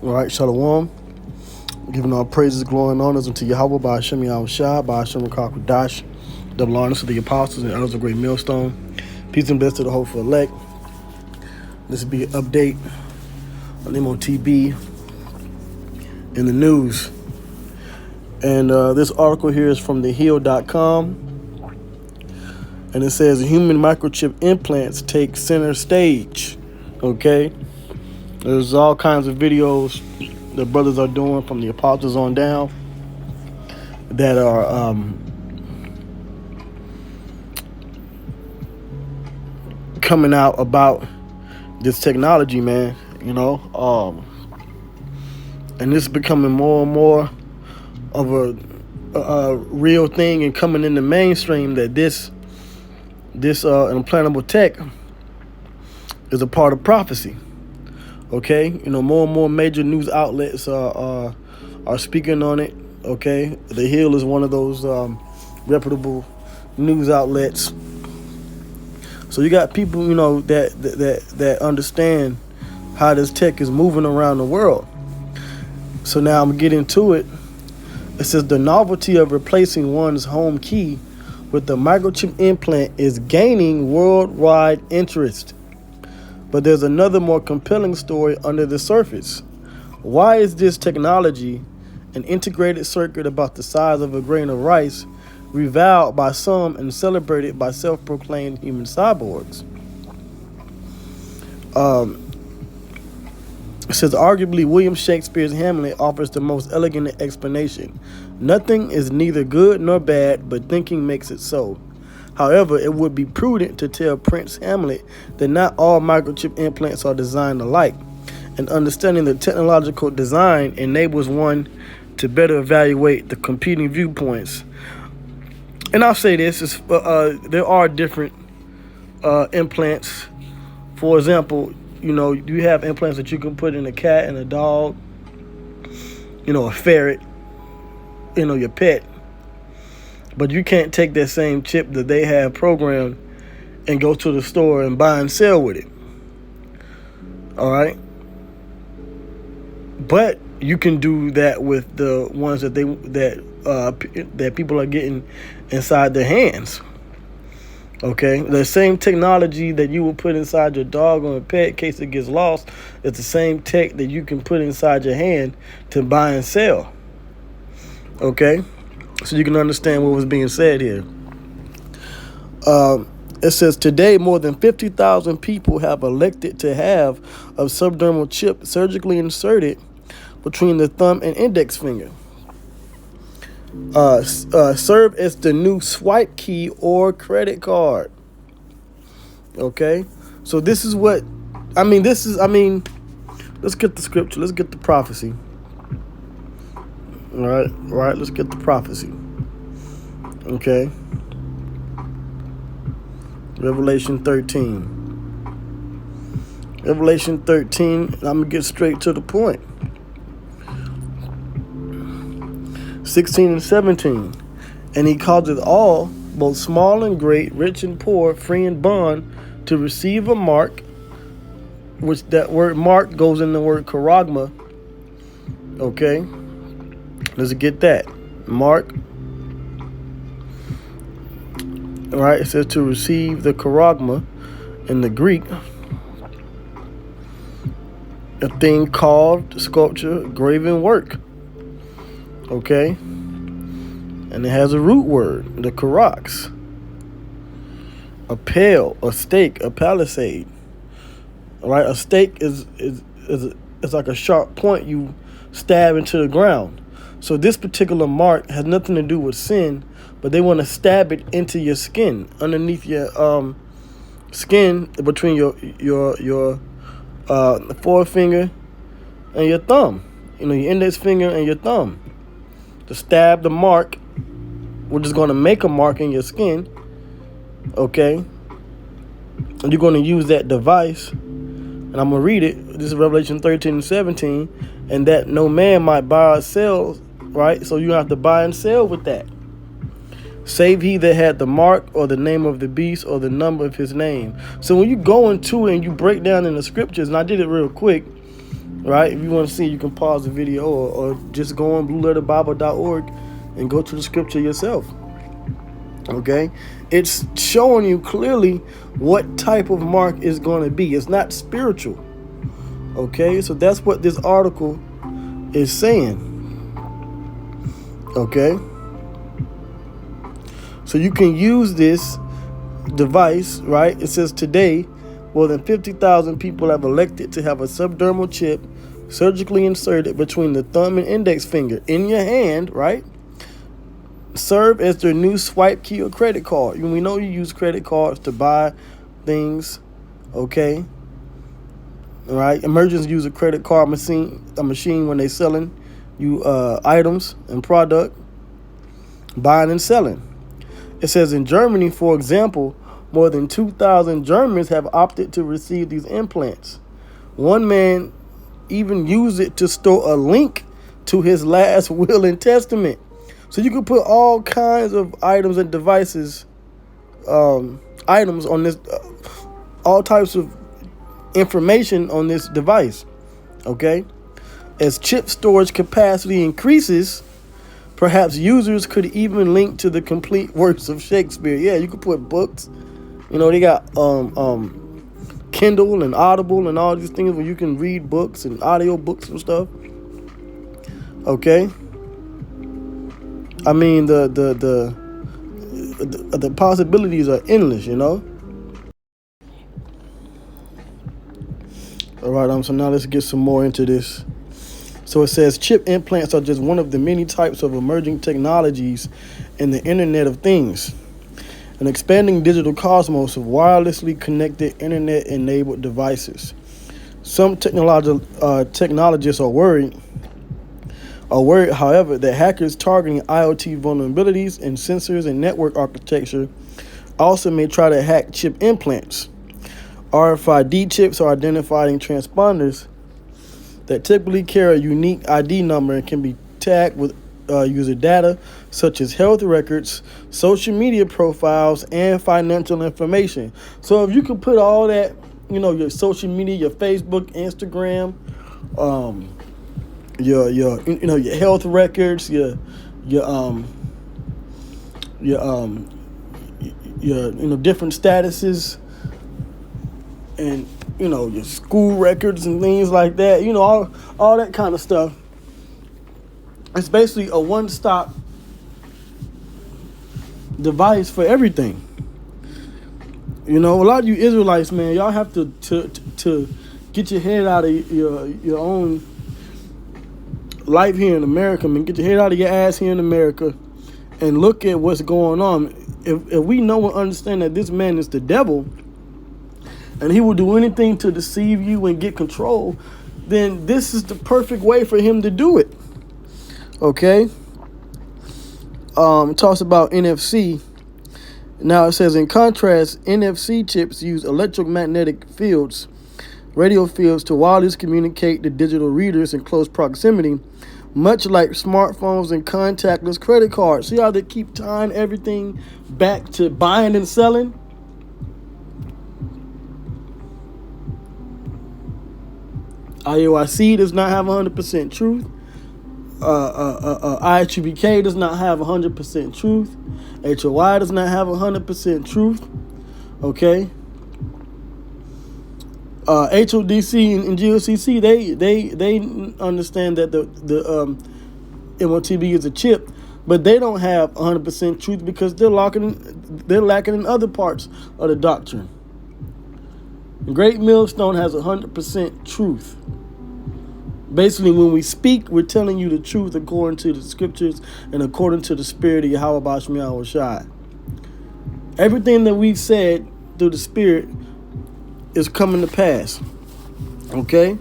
All right, Shalom. Giving all praises, glory, and honors unto Yahweh by Hashem Yahushua, by Hashem Rakakwadash. Double honors to the apostles and elders of Great Millstone. Peace and blessings to the hopeful elect. This will be an update on Motb in the news. And this article here is from thehill.com. And it says human microchip implants take center stage. Okay? There's all kinds of videos the brothers are doing from the apostles on down that are coming out about this technology, man. And this is becoming more and more of a real thing and coming in the mainstream that this implantable tech is a part of prophecy. Okay, more and more major news outlets are speaking on it. Okay, The Hill is one of those reputable news outlets. So you got people, that understand how this tech is moving around the world. So now I'm gonna get into it. It says the novelty of replacing one's home key with the microchip implant is gaining worldwide interest. But there's another more compelling story under the surface. Why is this technology, an integrated circuit about the size of a grain of rice, reviled by some and celebrated by self-proclaimed human cyborgs? It says, arguably, William Shakespeare's Hamlet offers the most elegant explanation. Nothing is neither good nor bad, but thinking makes it so. However, it would be prudent to tell Prince Hamlet that not all microchip implants are designed alike, and understanding the technological design enables one to better evaluate the competing viewpoints. And I'll say this, there are different implants. For example, you have implants that you can put in a cat and a dog, a ferret, your pet. But you can't take that same chip that they have programmed and go to the store and buy and sell with it. All right? But you can do that with the ones that that people are getting inside their hands. Okay? The same technology that you would put inside your dog or a pet in case it gets lost is the same tech that you can put inside your hand to buy and sell. Okay? So you can understand what was being said here. It says, today more than 50,000 people have elected to have a subdermal chip surgically inserted between the thumb and index finger. Serve as the new swipe key or credit card. Okay? So this is what, let's get the scripture. Let's get the prophecy. All right, let's get the prophecy. Okay. Revelation 13. Revelation 13, I'm going to get straight to the point. 16 and 17. And he causeth all, both small and great, rich and poor, free and bond, to receive a mark, which that word mark goes in the word charagma. Okay. Let's get that. Mark. All right, it says to receive the charagma in the Greek, a thing called sculpture, graven work. Okay? And it has a root word, the charax. A pale, a stake, a palisade. All right, a stake is like a sharp point you stab into the ground. So this particular mark has nothing to do with sin, but they want to stab it into your skin, underneath your skin, between your forefinger and your thumb. Your index finger and your thumb. To stab the mark, which is going to make a mark in your skin. Okay? And you're going to use that device. And I'm going to read it. This is Revelation 13 and 17. And that no man might buy or sell, right? So you have to buy and sell with that. Save he that had the mark or the name of the beast or the number of his name. So when you go into it and you break down in the scriptures, and I did it real quick, right? If you want to see, you can pause the video, or just go on blueletterbible.org and go to the scripture yourself. Okay, it's showing you clearly what type of mark is going to be. It's not spiritual. Okay, so that's what this article is saying. Okay, so you can use this device, right? It says today, more than 50,000 people have elected to have a subdermal chip surgically inserted between the thumb and index finger in your hand, right? Serve as their new swipe key or credit card. We know you use credit cards to buy things, okay? All right. Emergents use a credit card machine when they're selling you items and product, buying and selling. It says in Germany, for example, more than 2,000 Germans have opted to receive these implants. One man even used it to store a link to his last will and testament. So you can put all kinds of items and devices, items on this, all types of information on this device, okay? As chip storage capacity increases, perhaps users could even link to the complete works of Shakespeare. Yeah, you could put books. You know, they got Kindle and Audible and all these things where you can read books and audio books and stuff. Okay. I mean, the possibilities are endless, you know. All right, so now let's get some more into this. So it says chip implants are just one of the many types of emerging technologies in the Internet of Things, an expanding digital cosmos of wirelessly connected Internet-enabled devices. Some technologists are worried, however, that hackers targeting IoT vulnerabilities in sensors and network architecture also may try to hack chip implants. RFID chips are identifying transponders that typically carry a unique ID number and can be tagged with user data such as health records, social media profiles, and financial information. So if you can put all that, you know, your social media, your Facebook, Instagram, your health records, your different statuses, and your school records and things like that, all that kind of stuff. It's basically a one-stop device for everything. A lot of you Israelites, man, y'all have to get your head out of your own life here in America, man. Get your head out of your ass here in America and look at what's going on. If we know and understand that this man is the devil and he will do anything to deceive you and get control, then this is the perfect way for him to do it. Okay? It talks about NFC. Now it says, in contrast, NFC chips use electromagnetic fields, radio fields, to wirelessly communicate to digital readers in close proximity, much like smartphones and contactless credit cards. See how they keep tying everything back to buying and selling? IOIC does not have 100% truth. IHBK does not have 100% truth. HOI does not have 100% truth. Okay. HODC and GOCC, they understand that the Motb is a chip, but they don't have 100% truth because they're lacking in other parts of the doctrine. Great Millstone has 100% truth. Basically, when we speak, we're telling you the truth according to the scriptures and according to the spirit of Yahweh Bashmiah Shai. Everything that we've said through the spirit is coming to pass. Okay?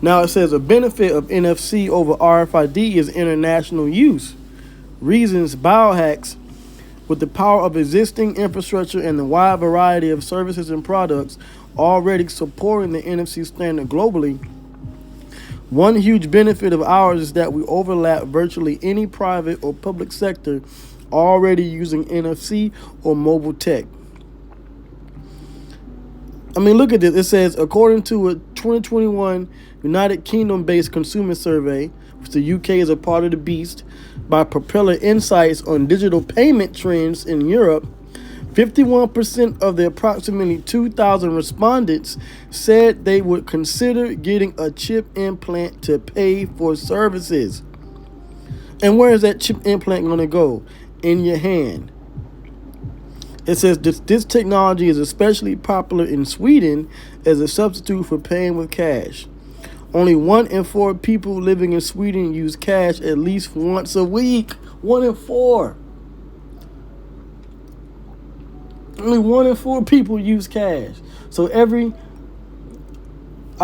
Now it says a benefit of NFC over RFID is international use. Reasons biohacks with the power of existing infrastructure and the wide variety of services and products already supporting the NFC standard globally. One huge benefit of ours is that we overlap virtually any private or public sector already using NFC or mobile tech. I mean, look at this. It says, according to a 2021 United Kingdom-based consumer survey, which the UK is a part of the beast, by Propeller Insights on digital payment trends in Europe, 51% of the approximately 2,000 respondents said they would consider getting a chip implant to pay for services. And where is that chip implant going to go? In your hand. It says this technology is especially popular in Sweden as a substitute for paying with cash. Only 1 in 4 people living in Sweden use cash at least once a week. 1 in 4. Only 1 in 4 people use cash. So out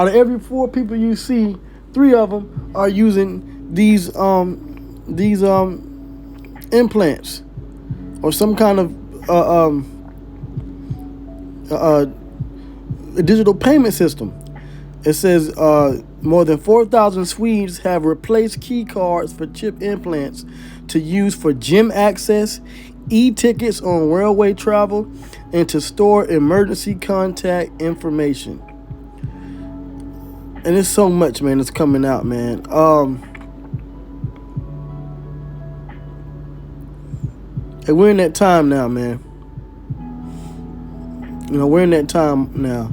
of every 4 people you see, 3 of them are using these implants or some kind of a digital payment system. It says more than 4,000 Swedes have replaced key cards for chip implants to use for gym access, e-tickets on railway travel, and to store emergency contact information. And there's so much, man, that's coming out, man. And we're in that time now, man. You know, we're in that time now.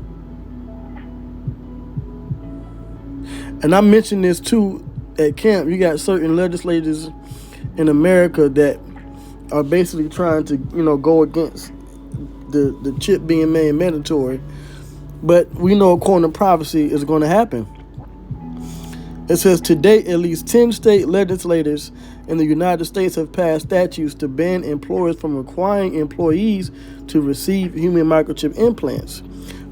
And I mentioned this too at camp. You got certain legislators in America that are basically trying to, you know, go against the chip being made mandatory. But we know, according to prophecy, it's going to happen. It says, to date, at least 10 state legislators in the United States have passed statutes to ban employers from requiring employees to receive human microchip implants.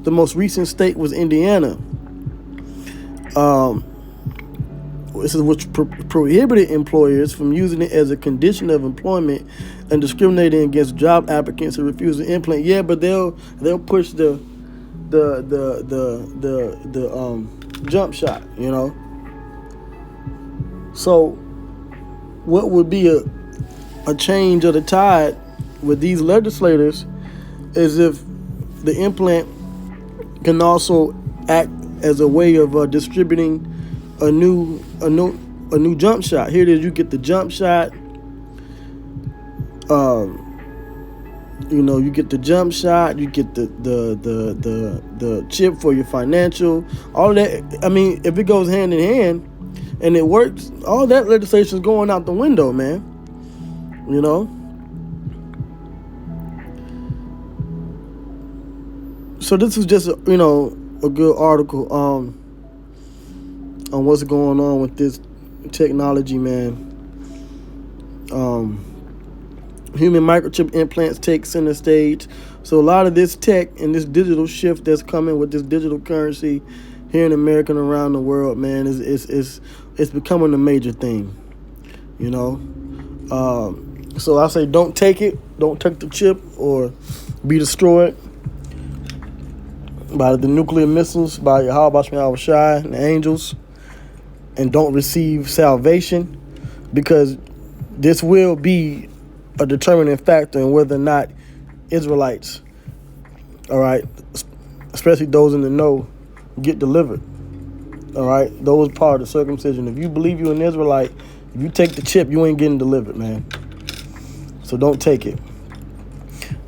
The most recent state was Indiana. This is which prohibited employers from using it as a condition of employment and discriminating against job applicants who refuse to implant. Yeah, but they'll push the jump shot, you know. So what would be a change of the tide with these legislators is if the implant can also act as a way of distributing a new jump shot. Here it is. You get the jump shot. You know, you get the jump shot. You get the chip for your financial. All of that. I mean, if it goes hand in hand and it works, all that legislation is going out the window, man. You know. So this is just a good article on what's going on with this technology, man. Human microchip implants take center stage. So a lot of this tech and this digital shift that's coming with this digital currency here in America and around the world, man, is becoming a major thing. You know. So I say don't take it. Don't take the chip or be destroyed by the nuclear missiles, by Yahweh Shai and the angels, and don't receive salvation, because this will be a determining factor in whether or not Israelites, all right, especially those in the know, get delivered. All right, those part of the circumcision. If you believe you're an Israelite, if you take the chip, you ain't getting delivered, man. So don't take it.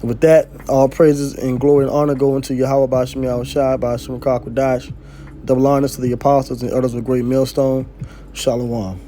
And with that, all praises and glory and honor go into Yahweh B'Shem Yahweh Shai, B'Shem Kakwadash. Double honors to the apostles and others with great millstone. Shalom.